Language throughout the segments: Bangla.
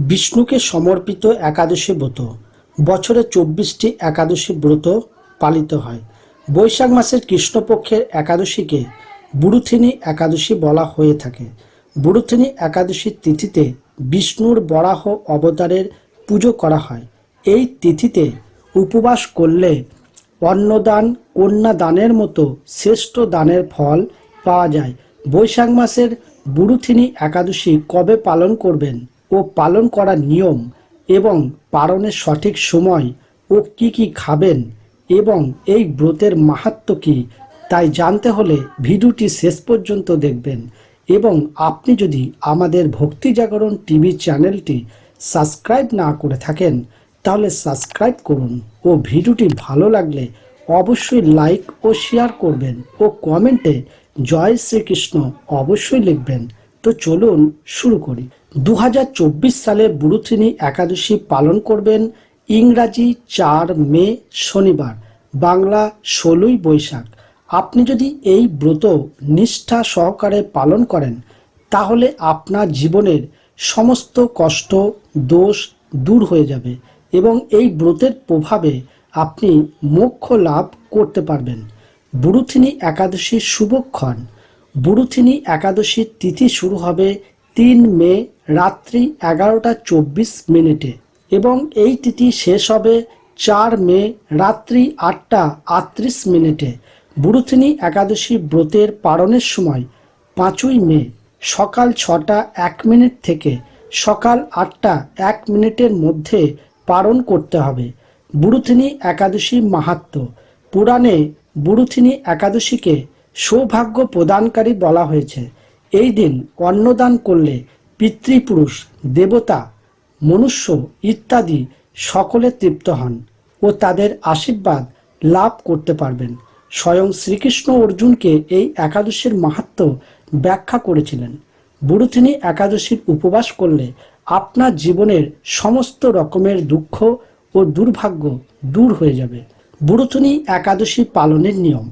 বিষ্ণুকে সমর্পিত একাদশী ব্রত। বছরে 24টি একাদশী ব্রত পালিত হয়। বৈশাখ মাসের কৃষ্ণপক্ষের একাদশীকে বুড়ুথিনী একাদশী বলা হয়ে থাকে। বুড়ুথিনী একাদশীর তিথিতে বিষ্ণুর বরাহ অবতারের পুজো করা হয়। এই তিথিতে উপবাস করলে অন্নদান, কন্যাদানের মতো শ্রেষ্ঠ দানের ফল পাওয়া যায়। বৈশাখ মাসের বুড়ুথিনী একাদশী কবে পালন করবেন ও পালন করার নিয়ম এবং পালনের সঠিক সময় ও কি কি খাবেন এবং এই ব্রতের মাহাত্ম্য কী, তাই জানতে হলে ভিডিওটি শেষ পর্যন্ত দেখবেন। এবং আপনি যদি আমাদের ভক্তি জাগরণ টিভি চ্যানেলটি সাবস্ক্রাইব না করে থাকেন তাহলে সাবস্ক্রাইব করুন ও ভিডিওটি ভালো লাগলে অবশ্যই লাইক ও শেয়ার করবেন ও কমেন্টে জয় শ্রীকৃষ্ণ অবশ্যই লিখবেন। তো চলুন শুরু করি। 2024 সালে বুড়ুথিনী একাদশী পালন করবেন ইংরাজি 4 মে শনিবার, বাংলা 16ই বৈশাখ। আপনি যদি এই ব্রত নিষ্ঠা সহকারে পালন করেন তাহলে আপনার জীবনের সমস্ত কষ্ট, দোষ দূর হয়ে যাবে এবং এই ব্রতের প্রভাবে আপনি মোক্ষ লাভ করতে পারবেন। বুড়ুথিনী একাদশীর শুভক্ষণ। বুড়ুথিনী একাদশীর তিথি শুরু হবে 3 মে রাত্রি 11:24 এবং এই তিথি শেষ হবে 4 মে রাত্রি 8:38। বুড়ুথিনী একাদশী ব্রতের পালনের সময় 5ই মে সকাল 6:01 থেকে সকাল 8:01 মধ্যে পালন করতে হবে। বুড়ুথিনী একাদশী মাহাত্ম্য। পুরাণে বুড়ুথিনী একাদশীকে সৌভাগ্য প্রদানকারী বলা হয়েছে। এই দিন অন্নদান করলে পিতৃপুরুষ, দেবতা, মনুষ্য ইত্যাদি সকলে তৃপ্ত হন ও তাদের আশীর্বাদ লাভ করতে পারবেন। স্বয়ং শ্রীকৃষ্ণ অর্জুনকে এই একাদশীর মাহাত্ম্য ব্যাখ্যা করেছিলেন। বুড়ুথিনী একাদশীর উপবাস করলে আপনার জীবনের সমস্ত রকমের দুঃখ ও দুর্ভাগ্য দূর হয়ে যাবে। বুড়ুথিনী একাদশী পালনের নিয়ম।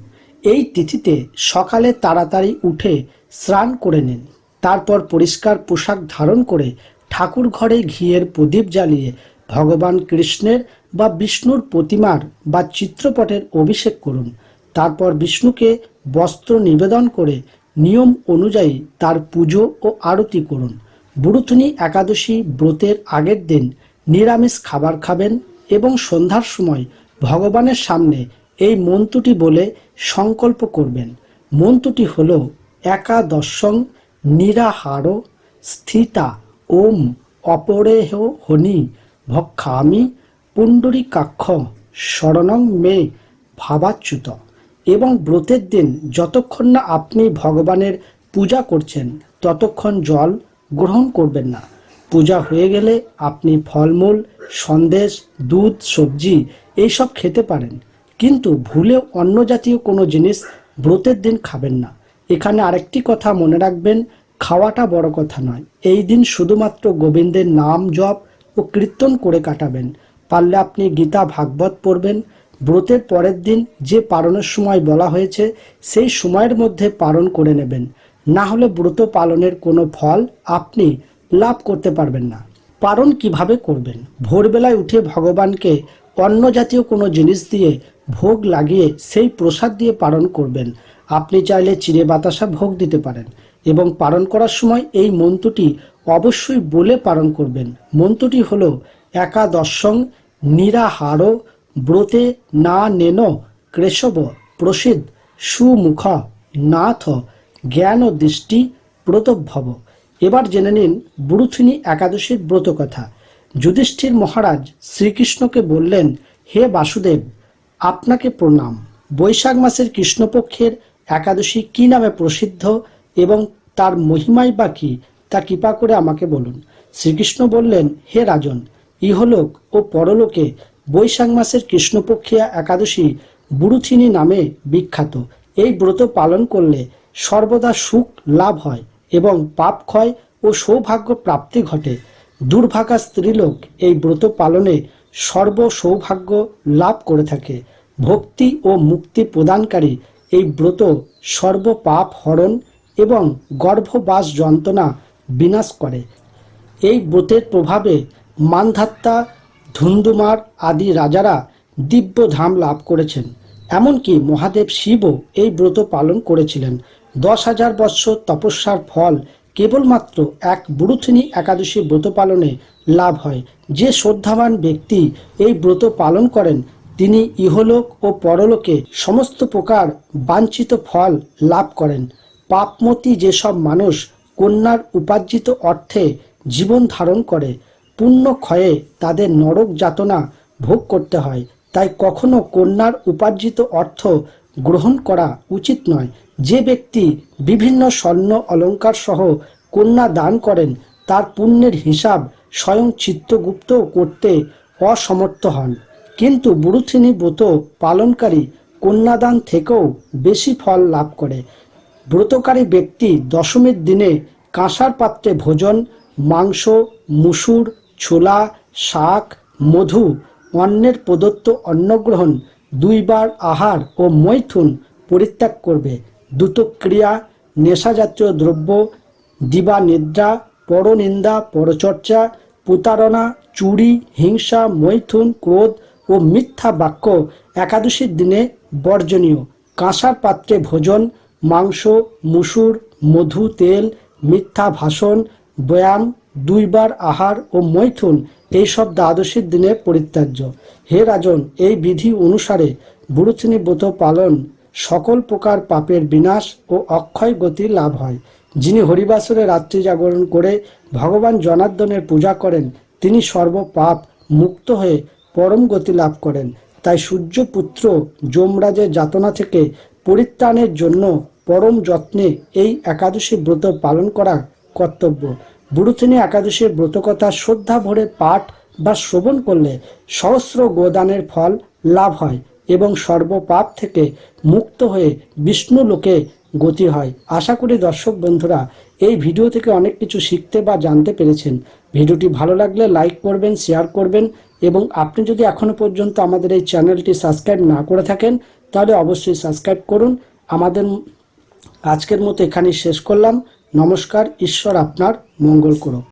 এই তিথিতে সকালে তাড়াতাড়ি উঠে স্নান করে নিন। তারপর পরিষ্কার পোশাক ধারণ করে ঠাকুর ঘরে ঘিয়ের প্রদীপ জ্বালিয়ে ভগবান কৃষ্ণের বা বিষ্ণুর প্রতিমার বা চিত্রপটের অভিষেক করুন। তারপর বিষ্ণুকে বস্ত্র নিবেদন করে নিয়ম অনুযায়ী তার পুজো ও আরতি করুন। বুড়ুথিনী একাদশী ব্রতের আগের দিন নিরামিষ খাবার খাবেন এবং সন্ধ্যার সময় ভগবানের সামনে এই মন্ত্রটি বলে সংকল্প করবেন। মন্ত্রটি হল একাদশং নিরাহার স্থিতা ওম অপরেহ হনি ভক্ষামি পুণ্ডরীকাক্ষ শরণং মে ভাবাচ্যুত। এবং ব্রতের দিন যতক্ষণ না আপনি ভগবানের পূজা করছেন ততক্ষণ জল গ্রহণ করবেন না। পূজা হয়ে গেলে আপনি ফলমূল, সন্দেশ, দুধ, সবজি এইসব খেতে পারেন, কিন্তু ভুলেও অন্য জাতীয় কোনো জিনিস ব্রতের দিন খাবেন না। এখানে আরেকটি কথা মনে রাখবেন, খাওয়াটা বড় কথা নয়। এই দিন শুধুমাত্র গোবিন্দের নাম জপ ও কীর্তন করে কাটাবেন। পারলে আপনি গীতা ভাগবত পড়বেন। ব্রতের পরের দিন যে পালনের সময় বলা হয়েছে সেই সময়ের মধ্যে পালন করে নেবেন, না হলে ব্রত পালনের কোনো ফল আপনি লাভ করতে পারবেন না। পালন কিভাবে করবেন? ভোরবেলায় উঠে ভগবানকে অন্য জাতীয় কোনো জিনিস দিয়ে ভোগ লাগিয়ে সেই প্রসাদ দিয়ে পালন করবেন। আপনি চাইলে চিড়ে বাতাসা ভোগ দিতে পারেন এবং পালন করার সময় এই মন্ত্রটি অবশ্যই বলে পালন করবেন। মন্ত্রটি হল একাদশং নিরাহার ব্রতে না নেন কেশব প্রসিদ্ধ সুমুখ নাথ জ্ঞান দৃষ্টি ব্রতভব। এবার জেনে নিন বুড়ুথিনী একাদশীর ব্রত কথা। যুধিষ্ঠির মহারাজ শ্রীকৃষ্ণকে বললেন, হে বাসুদেব, আপনাকে প্রণাম। বৈশাখ মাসের কৃষ্ণপক্ষের একাদশী কি নামে প্রসিদ্ধ এবং তার মহিমাই বা কি, তা কৃপা করে আমাকে বলুন। শ্রীকৃষ্ণ বললেন, হে রাজন, ইহলোক ও পরলোকে বৈশাখ মাসের কৃষ্ণপক্ষিয়া একাদশী বুড়ুথিনী নামে বিখ্যাত। এই ব্রত পালন করলে সর্বদা সুখ লাভ হয় এবং পাপ ক্ষয় ও সৌভাগ্য প্রাপ্তি ঘটে। দুর্ভাগা স্ত্রীলোক এই ব্রত পালনে সর্ব সৌভাগ্য লাভ করে থাকে। ভক্তি ও মুক্তি প্রদানকারী এই ব্রত সর্ব পাপ হরণ এবং গর্ভবাস যন্ত্রণা বিনাশ করে। এই ব্রতের প্রভাবে মান্ধাত্তা, ধুন্ধুমার আদি রাজারা দিব্য ধাম লাভ করেছেন। এমনকি মহাদেব শিবও এই ব্রত পালন করেছিলেন। 10,000 বৎসর তপস্যার ফল কেবলমাত্র এক বুড়ুথিনী একাদশী ব্রত পালনে লাভ হয়। যে শ্রদ্ধাবান ব্যক্তি এই ব্রত পালন করেন তিনি ইহলোক ও পরলোকে সমস্ত প্রকার বাঞ্ছিত ফল লাভ করেন। পাপমতী যেসব মানুষ কন্যার উপার্জিত অর্থে জীবন ধারণ করে, পুণ্য ক্ষয়ে তাদের নরক যাতনা ভোগ করতে হয়। তাই কখনো কন্যার উপার্জিত অর্থ গ্রহণ করা উচিত নয়। যে ব্যক্তি বিভিন্ন স্বর্ণ অলঙ্কার সহ কন্যা দান করেন তার পুণ্যের হিসাব স্বয়ং চিত্রগুপ্ত করতে অসমর্থ হন। কিন্তু বুড়ুথিনী ব্রত পালনকারী কন্যাদান থেকেও বেশি ফল লাভ করে। ব্রতকারী ব্যক্তি দশমীর দিনে কাঁসার পাত্রে ভোজন, মাংস, মুসুর, ছোলা, শাক, মধু, অন্যের প্রদত্ত অন্নগ্রহণ, 2 বার আহার ও মৈথুন পরিত্যাগ করবে। দ্রুতক্রিয়া, নেশাজাতীয় দ্রব্য, দিবানিদ্রা, পরনিন্দা, পরচর্চা, প্রতারণা, চুরি, হিংসা, মৈথুন, ক্রোধ ও মিথ্যা বাক্য একাদশীর দিনে বর্জনীয়। কাঁসার পাত্রে ভোজন, মাংস, মুসুর, মধু, তেল, মিথ্যা ভাষণ, ব্যায়াম, 2 বার আহার ও মৈথুন এইসব দ্বাদশীর দিনে পরিত্যাজ্য। হে রাজন, এই বিধি অনুসারে বুড়ুথিনী ব্রত পালন সকল প্রকার পাপের বিনাশ ও অক্ষয় গতি লাভ হয়। যিনি হরিবাসরে রাত্রি জাগরণ করে ভগবান জনার্দনের পূজা করেন তিনি সর্বপাপ মুক্ত হয়ে পরম গতি লাভ করেন। তাই সূর্যপুত্র যমরাজের যাতনা থেকে পরিত্রাণের জন্য পরম যত্নে এই একাদশী ব্রত পালন করা কর্তব্য। বুড়ুথিনী একাদশীর ব্রতকথা শ্রদ্ধা ভরে পাঠ বা শ্রবণ করলে সহস্র গোদানের ফল লাভ হয় এবং সর্বপাপ থেকে মুক্ত হয়ে বিষ্ণু লোকে গতি হয়। আশা করি দর্শক বন্ধুরা এই ভিডিও থেকে অনেক কিছু শিখতে বা জানতে পেরেছেন। ভিডিওটি ভালো লাগলে লাইক করবেন, শেয়ার করবেন এবং আপনি যদি এখনো পর্যন্ত আমাদের এই চ্যানেলটি সাবস্ক্রাইব না করে থাকেন তাহলে অবশ্যই সাবস্ক্রাইব করুন। আমাদের আজকের মতো এখানেই শেষ করলাম। নমস্কার। ঈশ্বর আপনার মঙ্গল করুন।